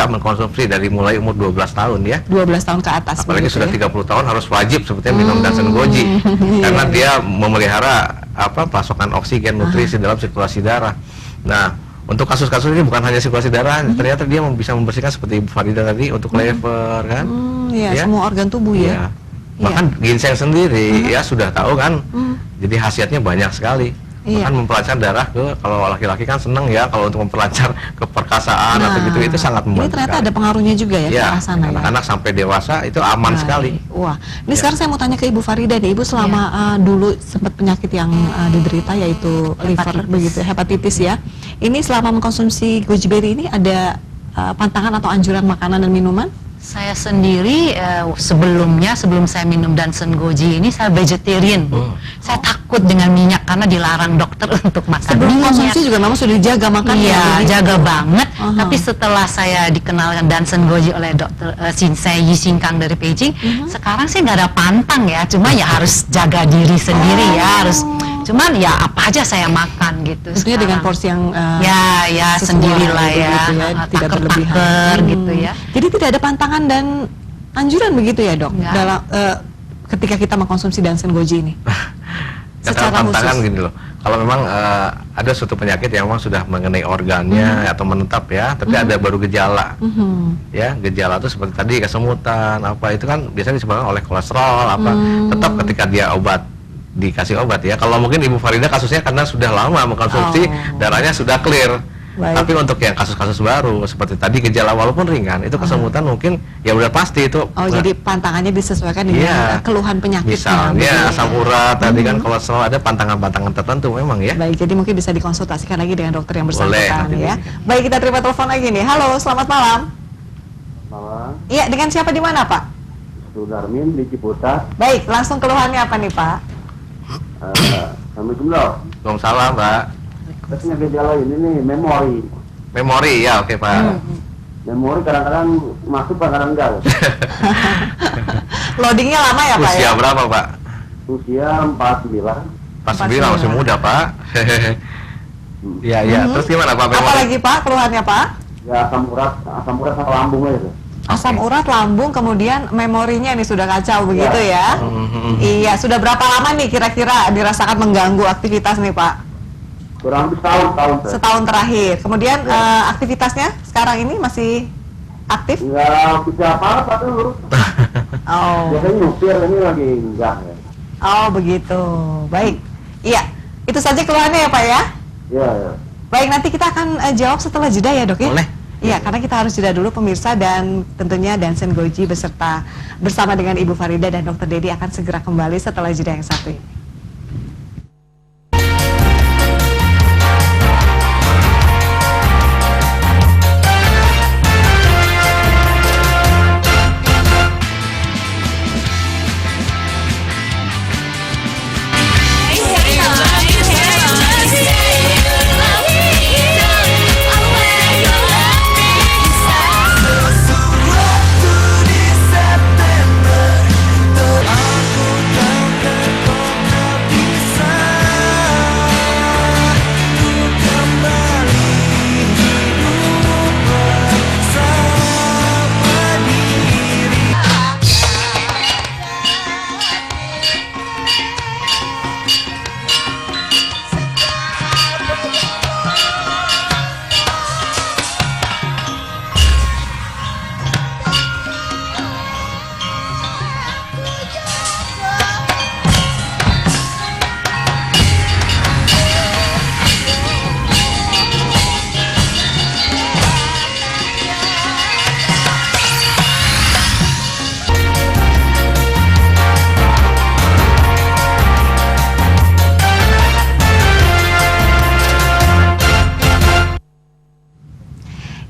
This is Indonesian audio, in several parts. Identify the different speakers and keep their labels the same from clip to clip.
Speaker 1: bisa mengkonsumsi dari mulai umur 12 tahun ya.
Speaker 2: 12 tahun ke atas.
Speaker 1: Apalagi sudah
Speaker 2: ya?
Speaker 1: 30 tahun harus wajib sebetulnya minum Dansen Goji. Karena dia memelihara pasokan oksigen, nutrisi dalam sirkulasi darah. Nah, untuk kasus-kasus ini bukan hanya sirkulasi darah, ternyata dia bisa membersihkan seperti Ibu Farida tadi untuk lever kan.
Speaker 2: Ya, semua organ tubuh ya.
Speaker 1: Bahkan ginseng sendiri ya sudah tahu kan. Jadi khasiatnya banyak sekali. Bahkan memperlancar darah kalau laki-laki kan seneng ya kalau untuk memperlancar keperkasaan atau gitu, itu sangat membantu.
Speaker 2: Ini ternyata
Speaker 1: sekali.
Speaker 2: ada pengaruhnya juga ya, ke arah sana ya.
Speaker 1: Anak-anak sampai dewasa itu aman sekali.
Speaker 2: Wah, ini sekarang saya mau tanya ke Ibu Farida nih. Ibu selama dulu sempat penyakit yang diderita yaitu liver begitu, hepatitis ya. Ini selama mengkonsumsi goji berry ini ada pantangan atau anjuran makanan dan minuman?
Speaker 3: Saya sendiri sebelum saya minum Dansen Goji ini saya vegetarian, Bu. Saya takut dengan minyak karena dilarang dokter untuk makan
Speaker 2: Sebelum
Speaker 3: minyak.
Speaker 2: konsumsi juga memang sudah dijaga makannya.
Speaker 3: Iya, jaga banget. Tapi setelah saya dikenalkan Dansen Goji oleh dokter Shinsei Yishingkang dari Beijing, sekarang sih nggak ada pantang ya, cuma ya harus jaga diri sendiri ya, harus. Cuman ya apa aja saya makan gitu.
Speaker 2: Tentunya dengan porsi yang
Speaker 3: ya sendirilah ya,
Speaker 2: tidak berlebihan
Speaker 3: gitu ya.
Speaker 2: Jadi tidak ada pantangan dan anjuran begitu ya dok dalam ketika kita mengkonsumsi Dansen Goji ini.
Speaker 1: Secara pantangan gini loh. Kalau memang ada suatu penyakit yang memang sudah mengenai organnya atau menetap ya, tapi ada baru gejala. Ya, gejala itu seperti tadi kesemutan apa itu kan biasanya disebabkan oleh kolesterol apa. Tetap ketika dia dikasih obat ya. Kalau mungkin Ibu Farida kasusnya karena sudah lama mengkonsumsi, darahnya sudah clear. Tapi untuk yang kasus-kasus baru seperti tadi gejala walaupun ringan, itu kesemutan mungkin ya udah pasti itu.
Speaker 2: Jadi pantangannya disesuaikan dengan keluhan penyakitnya.
Speaker 1: Misalnya asam urat tadi kan kolesterol, ada pantangan-pantangan tertentu memang ya.
Speaker 2: Baik, jadi mungkin bisa dikonsultasikan lagi dengan dokter yang bersangkutan ya. Baik, kita terima telepon lagi nih. Halo, selamat malam.
Speaker 4: Malam.
Speaker 2: Iya, dengan siapa di mana Pak?
Speaker 4: Sudarmin di Ciputat.
Speaker 2: Baik, langsung keluhannya apa nih Pak?
Speaker 4: Assalamualaikum dok.
Speaker 1: Waalaikumsalam Pak.
Speaker 4: Terusnya gejala ini nih
Speaker 1: Memori ya, oke Pak.
Speaker 4: Memori kadang-kadang masuk kadang-kadang enggak.
Speaker 2: Loadingnya lama ya Pak?
Speaker 1: Usia berapa Pak?
Speaker 4: Usia 49.
Speaker 1: 49 masih muda Pak. Ya. Terus gimana Pak?
Speaker 2: Apa lagi Pak keluhannya Pak?
Speaker 4: Ya asam urat sama lambung aja.
Speaker 2: Asam urat, lambung, kemudian memorinya nih sudah kacau begitu ya? Iya, sudah berapa lama nih kira-kira dirasakan mengganggu aktivitas nih Pak?
Speaker 4: Kurang lebih setahun
Speaker 2: Terakhir. Kemudian aktivitasnya sekarang ini masih aktif?
Speaker 4: Enggak bisa apa-apa tuh. Biasanya nyupir, ini lagi enggak ya.
Speaker 2: Oh begitu, baik. Iya, itu saja keluhannya ya Pak ya?
Speaker 4: Iya.
Speaker 2: Baik, nanti kita akan jawab setelah jeda ya dok ya?
Speaker 1: Boleh.
Speaker 2: Iya, karena kita harus jeda dulu pemirsa, dan tentunya Dansen Goji bersama dengan Ibu Farida dan Dr. Dedi akan segera kembali setelah jeda yang satu ini.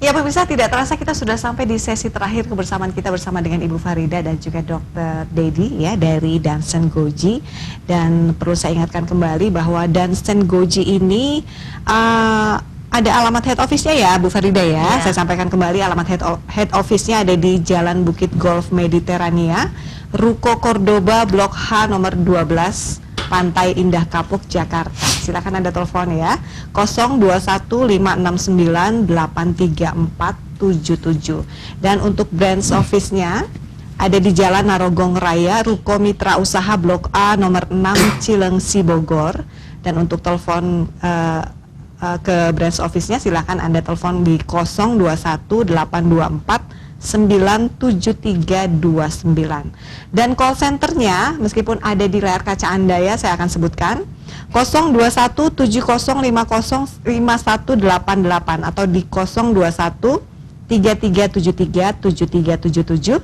Speaker 2: Ya pemirsa, tidak terasa kita sudah sampai di sesi terakhir kebersamaan kita bersama dengan Ibu Farida dan juga Dr. Dedi ya dari Dansen Goji. Dan perlu saya ingatkan kembali bahwa Dansen Goji ini ada alamat head office-nya ya Bu Farida ya. Saya sampaikan kembali alamat head office-nya ada di Jalan Bukit Golf Mediterania, Ruko Cordoba Blok H nomor 12, Pantai Indah Kapuk, Jakarta. Silakan Anda telepon ya, 0215698344 Dan untuk branch office-nya ada di Jalan Narogong Raya, Ruko Mitra Usaha Blok A nomor 6 Cilengsi Bogor. Dan untuk telepon ke branch office-nya silakan Anda telepon di 021-824-97329. Dan call center-nya meskipun ada di layar kaca Anda ya, saya akan sebutkan 021-7050-5188 atau di 021-3373-7377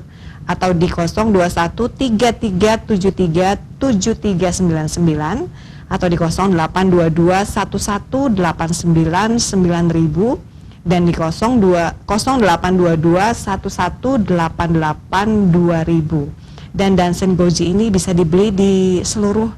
Speaker 2: atau di 021-3373-7399 atau di 0822-1189-9000 dan di 0822-1188-2000. Dan Dansen Goji ini bisa dibeli di seluruh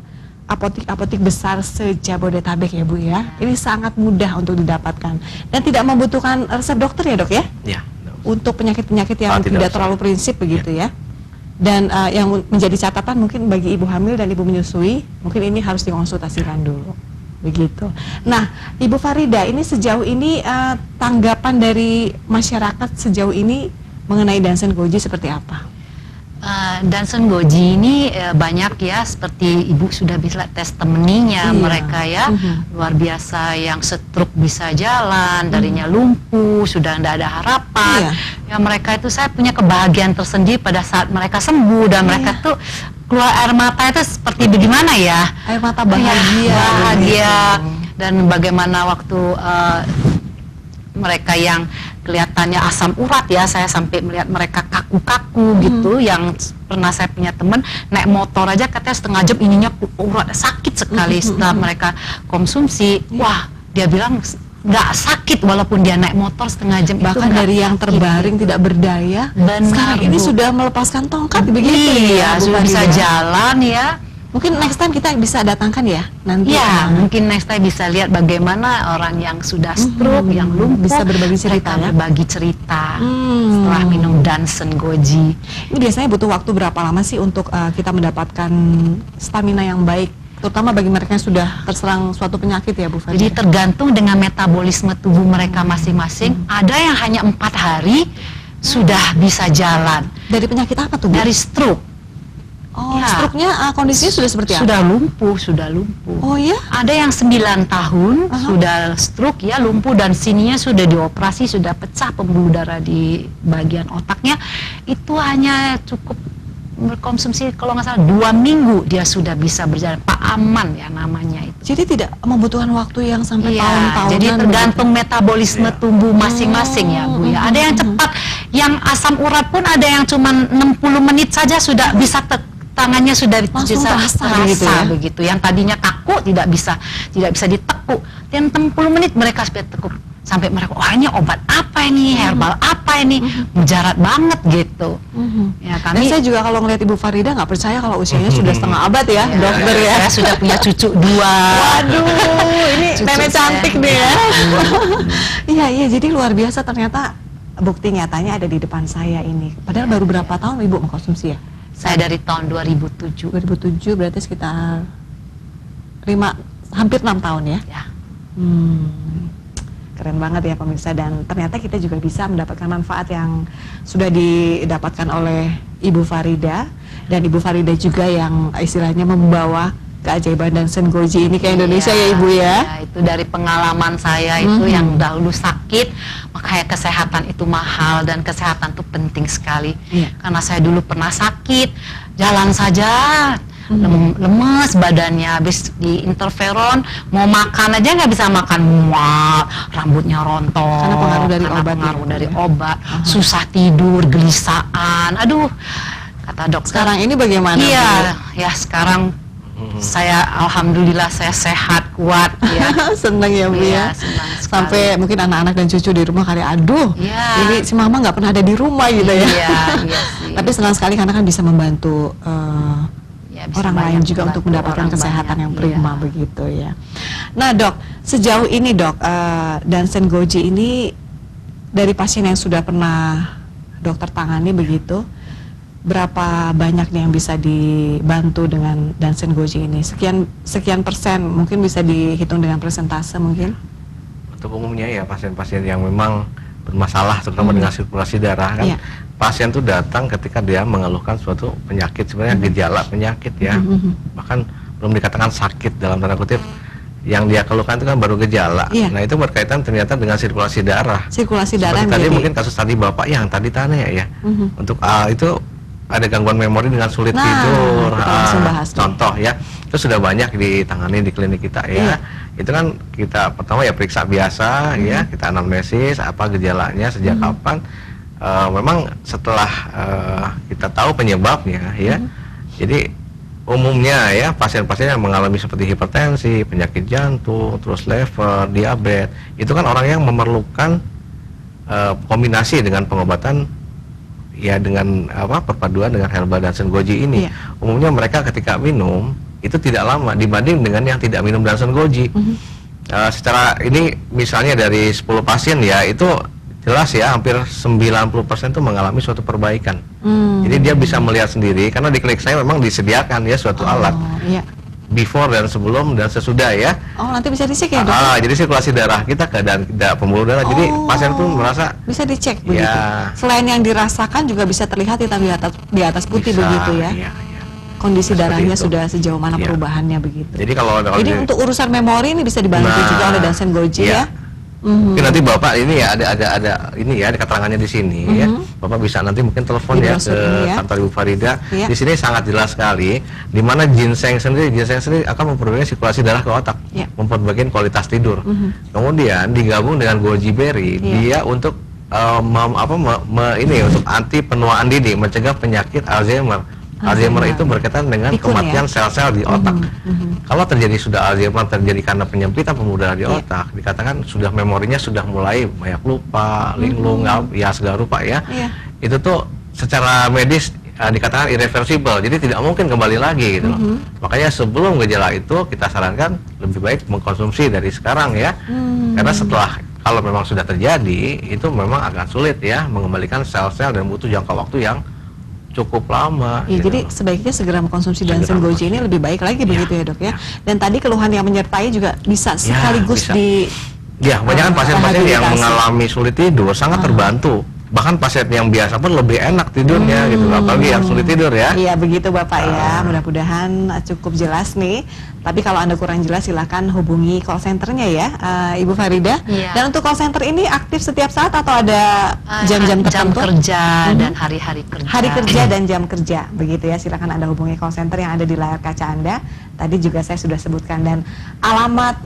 Speaker 2: apotek-apotek besar se-Jabodetabek ya Bu ya. Ini sangat mudah untuk didapatkan dan tidak membutuhkan resep dokter ya Dok ya?
Speaker 1: Ya.
Speaker 2: Untuk penyakit-penyakit yang tidak terlalu prinsip begitu ya. Dan yang menjadi catatan mungkin bagi ibu hamil dan ibu menyusui, mungkin ini harus dikonsultasikan dulu. Begitu. Nah, Ibu Farida, ini sejauh ini tanggapan dari masyarakat sejauh ini mengenai Dansen Goji seperti apa?
Speaker 3: Dansen Goji ini banyak ya, seperti Ibu sudah bisa testimoninya mereka ya, luar biasa, yang stroke bisa jalan, darinya lumpuh, sudah tidak ada harapan. Ya mereka itu, saya punya kebahagiaan tersendiri pada saat mereka sembuh dan mereka tuh keluar air mata itu seperti bagaimana ya?
Speaker 2: Air mata bahagia.
Speaker 3: Bahagia. Dan bagaimana waktu mereka yang kelihatannya asam urat ya, saya sampai melihat mereka kaku-kaku gitu. Yang pernah saya punya teman naik motor aja katanya setengah jam ininya urat sakit sekali. Setelah mereka konsumsi, wah dia bilang nggak sakit walaupun dia naik motor setengah jam.
Speaker 2: Bahkan dari yang terbaring gitu, tidak berdaya, sekarang ini sudah melepaskan tongkat begitu ya,
Speaker 3: sudah bisa jalan ya.
Speaker 2: Mungkin next time kita bisa datangkan ya nanti.
Speaker 3: Ya, mungkin next time bisa lihat bagaimana orang yang sudah stroke, yang lumpuh
Speaker 2: bisa berbagi cerita ya.
Speaker 3: Berbagi cerita setelah minum Dansen Goji.
Speaker 2: Ini biasanya butuh waktu berapa lama sih untuk kita mendapatkan stamina yang baik, terutama bagi mereka yang sudah terserang suatu penyakit ya Bu Farida?
Speaker 3: Jadi tergantung dengan metabolisme tubuh mereka masing-masing. Ada yang hanya 4 hari sudah bisa jalan.
Speaker 2: Dari penyakit apa tuh Bu?
Speaker 3: Dari stroke.
Speaker 2: Oh, ya. Stroke-nya kondisinya sudah seperti apa?
Speaker 3: Sudah lumpuh.
Speaker 2: Oh ya?
Speaker 3: Ada yang 9 tahun sudah stroke ya, lumpuh dan sininya sudah dioperasi, sudah pecah pembuluh darah di bagian otaknya. Itu hanya cukup berkonsumsi kalau nggak salah 2 minggu dia sudah bisa berjalan. Pak Aman ya namanya itu.
Speaker 2: Jadi tidak membutuhkan waktu yang sampai tahun-tahun.
Speaker 3: Jadi tergantung metabolisme tubuh masing-masing ya Bu ya. Ada yang cepat, yang asam urat pun ada yang cuma 60 menit saja sudah bisa tangannya sudah
Speaker 2: langsung
Speaker 3: terasa
Speaker 2: gitu ya?
Speaker 3: Begitu. Yang tadinya kaku tidak bisa ditekuk. Dan 60 menit mereka sudah tekuk. Sampai mereka, wah ini obat apa ini, herbal apa ini, mujarab banget gitu. Ya,
Speaker 2: Dan saya juga kalau ngeliat Ibu Farida nggak percaya kalau usianya sudah setengah abad ya, dokter ya.
Speaker 3: Saya sudah punya cucu 2.
Speaker 2: Waduh, ini nenek cantik deh ya. Iya, jadi luar biasa ternyata bukti nyatanya ada di depan saya ini. Padahal baru berapa tahun Ibu mengkonsumsi ya?
Speaker 3: Saya dari tahun 2007.
Speaker 2: 2007 berarti sekitar hampir 6 tahun ya?
Speaker 3: Ya.
Speaker 2: Keren banget ya pemirsa, dan ternyata kita juga bisa mendapatkan manfaat yang sudah didapatkan oleh Ibu Farida, dan Ibu Farida juga yang istilahnya membawa keajaiban Dansen Goji ini ke Indonesia ya Ibu ya.
Speaker 3: Itu dari pengalaman saya itu yang dahulu sakit, makanya kesehatan itu mahal dan kesehatan itu penting sekali. Karena saya dulu pernah sakit, jalan saja lemes badannya, habis di interferon mau makan aja nggak bisa makan, mual, rambutnya rontok
Speaker 2: karena pengaruh dari
Speaker 3: obat, susah tidur, gelisaan. Aduh, kata dokter.
Speaker 2: Sekarang ini bagaimana?
Speaker 3: Iya, ya sekarang saya alhamdulillah saya sehat, kuat ya.
Speaker 2: Senang ya Bu ya. Sampai mungkin anak-anak dan cucu di rumah kali, aduh ini si mama nggak pernah ada di rumah gitu ya.
Speaker 3: Iya sih.
Speaker 2: Tapi senang sekali karena kan bisa membantu orang lain juga untuk mendapatkan kesehatan yang prima begitu ya. Nah Dok, sejauh ini Dok, Dansen Goji ini dari pasien yang sudah pernah dokter tangani begitu, berapa banyak yang bisa dibantu dengan Dansen Goji ini? Sekian persen, mungkin bisa dihitung dengan persentase mungkin?
Speaker 1: Untuk umumnya ya pasien-pasien yang memang bermasalah, terutama dengan sirkulasi darah kan.
Speaker 2: Iya.
Speaker 1: Pasien tuh datang ketika dia mengeluhkan suatu penyakit, sebenarnya gejala penyakit ya, bahkan belum dikatakan sakit dalam tanda kutip. Yang dia keluhkan itu kan baru gejala.
Speaker 2: Iya.
Speaker 1: Nah itu berkaitan ternyata dengan sirkulasi darah.
Speaker 2: Sirkulasi darah
Speaker 1: Seperti tadi
Speaker 2: menjadi-
Speaker 1: mungkin kasus tadi Bapak yang tadi tanya ya, untuk itu ada gangguan memori dengan sulit
Speaker 2: Nah,
Speaker 1: tidur.
Speaker 2: kita langsung bahas nih.
Speaker 1: Contoh ya, itu sudah banyak ditangani di klinik kita ya.
Speaker 2: Iya.
Speaker 1: Itu kan kita pertama ya periksa biasa ya, kita anamnesis apa gejalanya sejak kapan. Memang setelah kita tahu penyebabnya ya, jadi umumnya ya pasien-pasien yang mengalami seperti hipertensi, penyakit jantung, terus liver, diabetes, itu kan orang yang memerlukan kombinasi dengan pengobatan ya dengan perpaduan dengan herba Dansen Goji ini.
Speaker 2: Iya.
Speaker 1: Umumnya mereka ketika minum itu tidak lama dibanding dengan yang tidak minum Dansen Goji. Secara ini misalnya dari 10 pasien ya itu jelas ya hampir 90% itu mengalami suatu perbaikan. Jadi dia bisa melihat sendiri karena di klinik saya memang disediakan ya suatu alat
Speaker 2: Iya.
Speaker 1: before dan sebelum dan sesudah ya.
Speaker 2: Oh, nanti bisa dicek ya, Dok?
Speaker 1: Jadi sirkulasi darah kita keadaan tidak pembuluh darah. Jadi pasien pun merasa
Speaker 2: Bisa dicek begitu.
Speaker 1: Ya.
Speaker 2: Selain yang dirasakan juga bisa terlihat hitam di atas putih
Speaker 1: bisa,
Speaker 2: begitu ya.
Speaker 1: iya.
Speaker 2: Kondisi
Speaker 1: Seperti
Speaker 2: darahnya
Speaker 1: itu.
Speaker 2: sudah sejauh mana
Speaker 1: Iya.
Speaker 2: perubahannya begitu.
Speaker 1: Jadi kalau
Speaker 2: Jadi
Speaker 1: di-
Speaker 2: untuk urusan memori ini bisa dibantu
Speaker 1: Nah,
Speaker 2: juga oleh Dansen Goji
Speaker 1: iya.
Speaker 2: ya. Mhm.
Speaker 1: Mungkin nanti Bapak ini ya ada ini ya ada keterangannya di sini ya. Bapak bisa nanti mungkin telepon
Speaker 2: Di
Speaker 1: ya
Speaker 2: brosur
Speaker 1: ke
Speaker 2: ini ya.
Speaker 1: kantor Ibu Farida.
Speaker 2: Iya.
Speaker 1: Di sini sangat jelas sekali di mana ginseng sendiri akan memperbaiki sirkulasi darah ke otak,
Speaker 2: Iya.
Speaker 1: memperbaiki kualitas tidur. Kemudian digabung dengan goji berry,
Speaker 2: Iya.
Speaker 1: dia untuk ini untuk anti penuaan dini, mencegah penyakit Alzheimer. Alzheimer itu berkaitan dengan
Speaker 2: Pikun ya?
Speaker 1: kematian sel-sel di otak. Kalau terjadi sudah Alzheimer terjadi karena penyempitan pembuluh darah di
Speaker 2: Iya.
Speaker 1: otak, dikatakan sudah memorinya sudah mulai banyak lupa, linglung, ya segala rupa ya.
Speaker 2: Iya.
Speaker 1: Itu tuh secara medis dikatakan irreversible, jadi tidak mungkin kembali lagi gitu loh. Makanya sebelum gejala itu kita sarankan lebih baik mengkonsumsi dari sekarang ya. Karena setelah kalau memang sudah terjadi itu memang agak sulit ya mengembalikan sel-sel dan butuh jangka waktu yang cukup lama.
Speaker 2: Ya,
Speaker 1: gitu
Speaker 2: jadi
Speaker 1: loh.
Speaker 2: sebaiknya segera mengkonsumsi
Speaker 1: Segera
Speaker 2: Dansen Goji ini
Speaker 1: mengkonsumsi.
Speaker 2: lebih baik lagi
Speaker 1: Iya,
Speaker 2: begitu ya, Dok ya.
Speaker 1: iya.
Speaker 2: Dan tadi keluhan yang menyertai juga bisa
Speaker 1: Ya,
Speaker 2: sekaligus
Speaker 1: bisa. Ya, banyak kan pasien-pasien yang
Speaker 2: rehabilitasi.
Speaker 1: mengalami sulit tidur sangat terbantu. Bahkan pasien yang biasa pun lebih enak tidurnya gitu, apalagi yang sulit tidur ya.
Speaker 2: Iya begitu Bapak ya, mudah-mudahan cukup jelas nih. Tapi kalau Anda kurang jelas silahkan hubungi call centernya ya, Ibu Farida.
Speaker 3: Iya.
Speaker 2: Dan untuk call center ini aktif setiap saat atau ada jam-jam
Speaker 3: jam
Speaker 2: tertentu?
Speaker 3: kerja dan hari-hari kerja.
Speaker 2: Hari kerja dan jam kerja, begitu ya. Silakan Anda hubungi call center yang ada di layar kaca Anda. Tadi juga saya sudah sebutkan dan alamat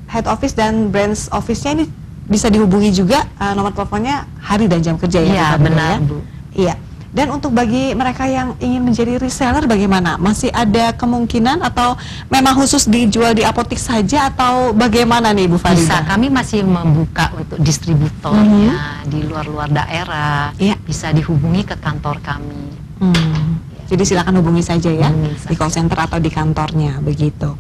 Speaker 2: head office dan branch office-nya ini bisa dihubungi juga, nomor teleponnya hari dan jam kerja ya.
Speaker 3: Iya,
Speaker 2: Bu Farida,
Speaker 3: benar,
Speaker 2: ya?
Speaker 3: Bu.
Speaker 2: Iya. Dan untuk bagi mereka yang ingin menjadi reseller bagaimana? Masih ada kemungkinan atau memang khusus dijual di apotik saja atau bagaimana nih Ibu
Speaker 3: Bisa,
Speaker 2: Farida?
Speaker 3: kami masih membuka untuk distributornya di luar-luar daerah.
Speaker 2: Iya.
Speaker 3: Bisa dihubungi ke kantor kami.
Speaker 2: Jadi silakan hubungi saja ya
Speaker 3: Hubungi
Speaker 2: di call center atau di kantornya begitu.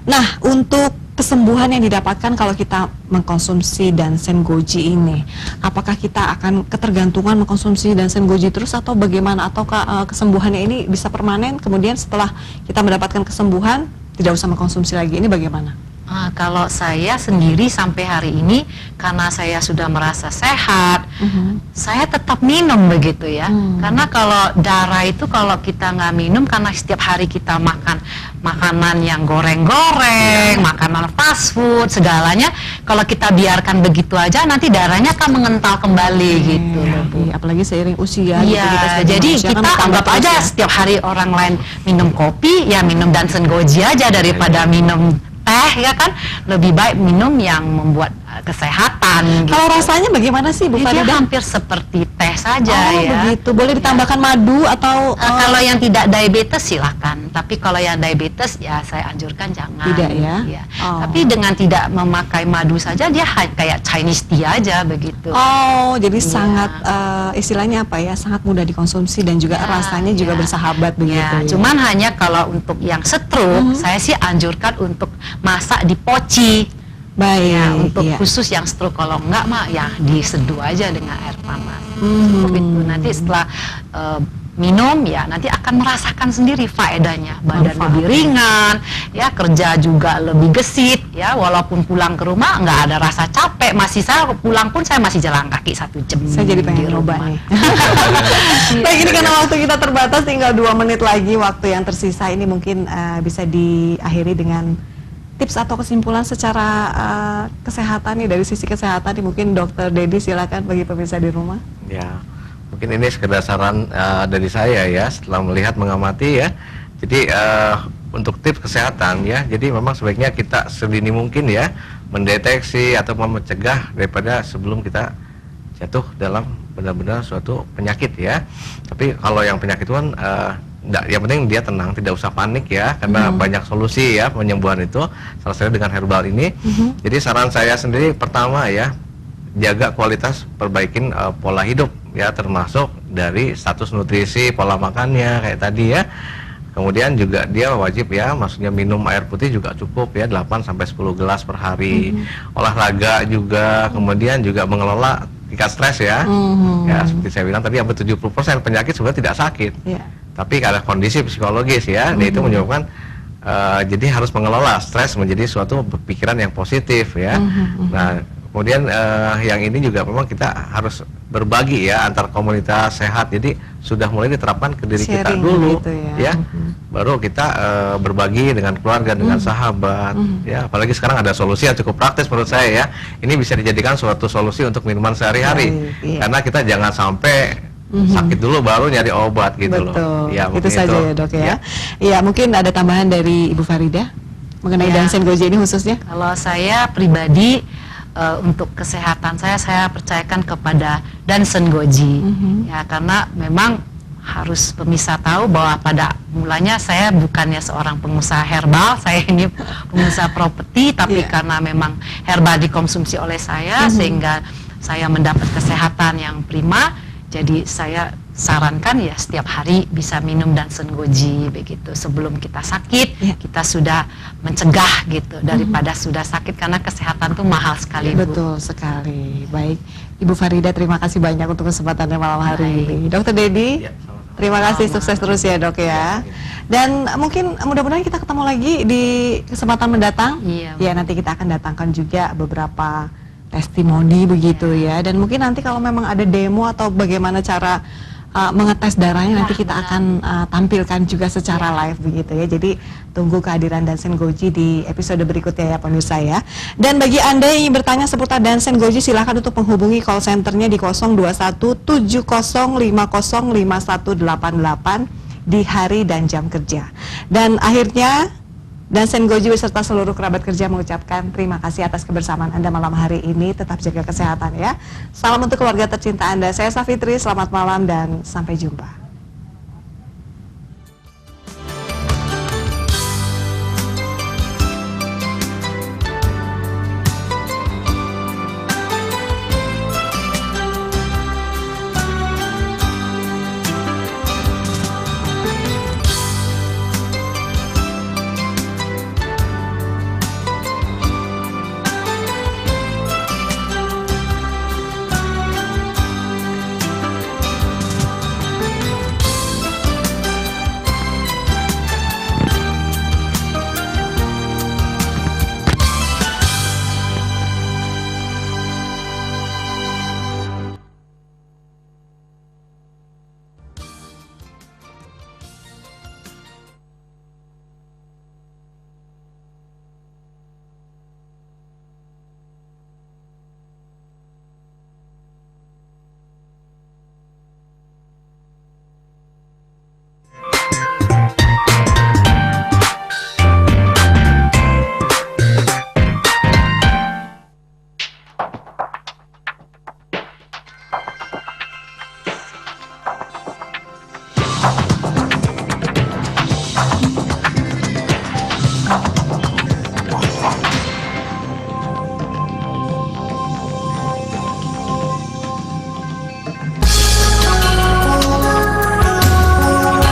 Speaker 2: Nah, untuk kesembuhan yang didapatkan kalau kita mengkonsumsi Dansen Goji ini, apakah kita akan ketergantungan mengkonsumsi Dansen Goji terus atau bagaimana? Ataukah kesembuhannya ini bisa permanen? Kemudian setelah kita mendapatkan kesembuhan tidak usah mengkonsumsi lagi, ini bagaimana?
Speaker 3: Kalau saya sendiri sampai hari ini karena saya sudah merasa sehat, saya tetap minum begitu ya. Karena kalau darah itu kalau kita nggak minum karena setiap hari kita makan makanan yang goreng-goreng, makanan fast food, segalanya, kalau kita biarkan begitu aja nanti darahnya akan mengental kembali gitu loh, Bu.
Speaker 2: Iya, apalagi seiring usia gitu, kita
Speaker 3: Iya,
Speaker 2: sebagai
Speaker 3: jadi
Speaker 2: manusia kan
Speaker 3: kita
Speaker 2: bertambah
Speaker 3: anggap
Speaker 2: terus
Speaker 3: aja
Speaker 2: ya.
Speaker 3: setiap hari orang lain minum kopi, ya minum Dansen Goji aja daripada minum teh, ya kan. Lebih baik minum yang membuat kesehatan. Gitu.
Speaker 2: Kalau rasanya bagaimana sih Bu
Speaker 3: Dia
Speaker 2: Farida?
Speaker 3: hampir seperti teh saja
Speaker 2: Oh
Speaker 3: ya.
Speaker 2: begitu, boleh ditambahkan madu atau
Speaker 3: Kalau yang tidak diabetes silahkan, tapi kalau yang diabetes ya saya anjurkan jangan.
Speaker 2: Tidak ya?
Speaker 3: Iya.
Speaker 2: Oh.
Speaker 3: Tapi dengan tidak memakai madu saja dia kayak Chinese tea aja begitu.
Speaker 2: Oh, jadi
Speaker 3: Iya.
Speaker 2: sangat istilahnya apa ya? Sangat mudah dikonsumsi dan juga
Speaker 3: Ya,
Speaker 2: rasanya juga
Speaker 3: ya.
Speaker 2: bersahabat begitu.
Speaker 3: Ya,
Speaker 2: Ya.
Speaker 3: cuman hanya kalau untuk yang stroke saya sih anjurkan untuk masak di poci.
Speaker 2: baik.
Speaker 3: Ya, untuk
Speaker 2: iya.
Speaker 3: khusus yang stroke, kalau enggak mah ya diseduh aja dengan air panas. Cukup itu. Nanti setelah minum ya nanti akan merasakan sendiri faedahnya, badan lebih ringan, ya kerja juga lebih gesit, ya walaupun pulang ke rumah nggak ada rasa capek, masih saya pulang pun saya masih jalan kaki 1 jam.
Speaker 2: Saya jadi pengen nyoba nih. Baik, ini karena waktu kita terbatas, tinggal 2 menit lagi waktu yang tersisa ini, mungkin bisa diakhiri dengan tips atau kesimpulan secara kesehatan nih, dari sisi kesehatan nih, mungkin Dokter Dedi silakan bagi pemirsa di rumah.
Speaker 1: Ya, mungkin ini sekedar saran dari saya ya, setelah melihat mengamati ya. Jadi untuk tips kesehatan ya, jadi memang sebaiknya kita sedini mungkin ya mendeteksi atau mencegah daripada sebelum kita jatuh dalam benar-benar suatu penyakit ya. Tapi kalau yang penyakit itu kan yang penting dia tenang, tidak usah panik ya, karena banyak solusi ya penyembuhan itu, salah satunya dengan herbal ini. Jadi saran saya sendiri pertama ya, jaga kualitas, perbaikin pola hidup ya, termasuk dari status nutrisi, pola makannya kayak tadi ya. Kemudian juga dia wajib ya, maksudnya minum air putih juga cukup ya, 8-10 gelas per hari. Olahraga juga, kemudian juga mengelola tingkat stres ya. Ya seperti saya bilang tadi, hampir 70% penyakit sebenarnya tidak sakit. Tapi karena kondisi psikologis ya, itu menyebabkan jadi harus mengelola stres menjadi suatu pikiran yang positif ya. Nah, kemudian yang ini juga memang kita harus berbagi ya antar komunitas sehat. Jadi sudah mulai diterapkan ke diri kita dulu gitu ya. Baru kita berbagi dengan keluarga, dengan sahabat ya. Apalagi sekarang ada solusi yang cukup praktis menurut saya ya. Ini bisa dijadikan suatu solusi untuk minuman sehari-hari. Karena kita jangan sampai sakit dulu baru nyari obat gitu.
Speaker 2: Betul.
Speaker 1: Loh. Ya,
Speaker 2: itu saja ya Dok ya. Iya, mungkin ada tambahan dari Ibu Farida mengenai Dansen Goji ini khususnya.
Speaker 3: Kalau saya pribadi untuk kesehatan saya percayakan kepada Dansen Goji ya, karena memang harus pemirsa tahu bahwa pada mulanya saya bukannya seorang pengusaha herbal, saya ini pengusaha properti, tapi karena memang herbal dikonsumsi oleh saya sehingga saya mendapat kesehatan yang prima. Jadi saya sarankan ya setiap hari bisa minum Dansen Goji begitu. Sebelum kita sakit, kita sudah mencegah gitu daripada sudah sakit, karena kesehatan tuh mahal sekali.
Speaker 2: Betul sekali. Baik, Ibu Farida, terima kasih banyak untuk kesempatannya malam hari ini. Dokter Dedi, terima kasih, sukses terus ya Dok ya. Dan mungkin mudah-mudahan kita ketemu lagi di kesempatan mendatang. Ya, nanti kita akan datangkan juga beberapa testimoni begitu ya. Dan mungkin nanti kalau memang ada demo atau bagaimana cara mengetes darahnya, nanti kita akan tampilkan juga secara live begitu ya. Jadi tunggu kehadiran Dansen Goji di episode berikutnya ya pemirsa ya. Dan bagi Anda yang ingin bertanya seputar Dansen Goji, silahkan untuk menghubungi call centernya di 0217050518188 di hari dan jam kerja. Dan akhirnya Dansen Goji beserta seluruh kerabat kerja mengucapkan terima kasih atas kebersamaan Anda malam hari ini. Tetap jaga kesehatan ya. Salam untuk keluarga tercinta Anda. Saya Safitri, selamat malam dan sampai jumpa.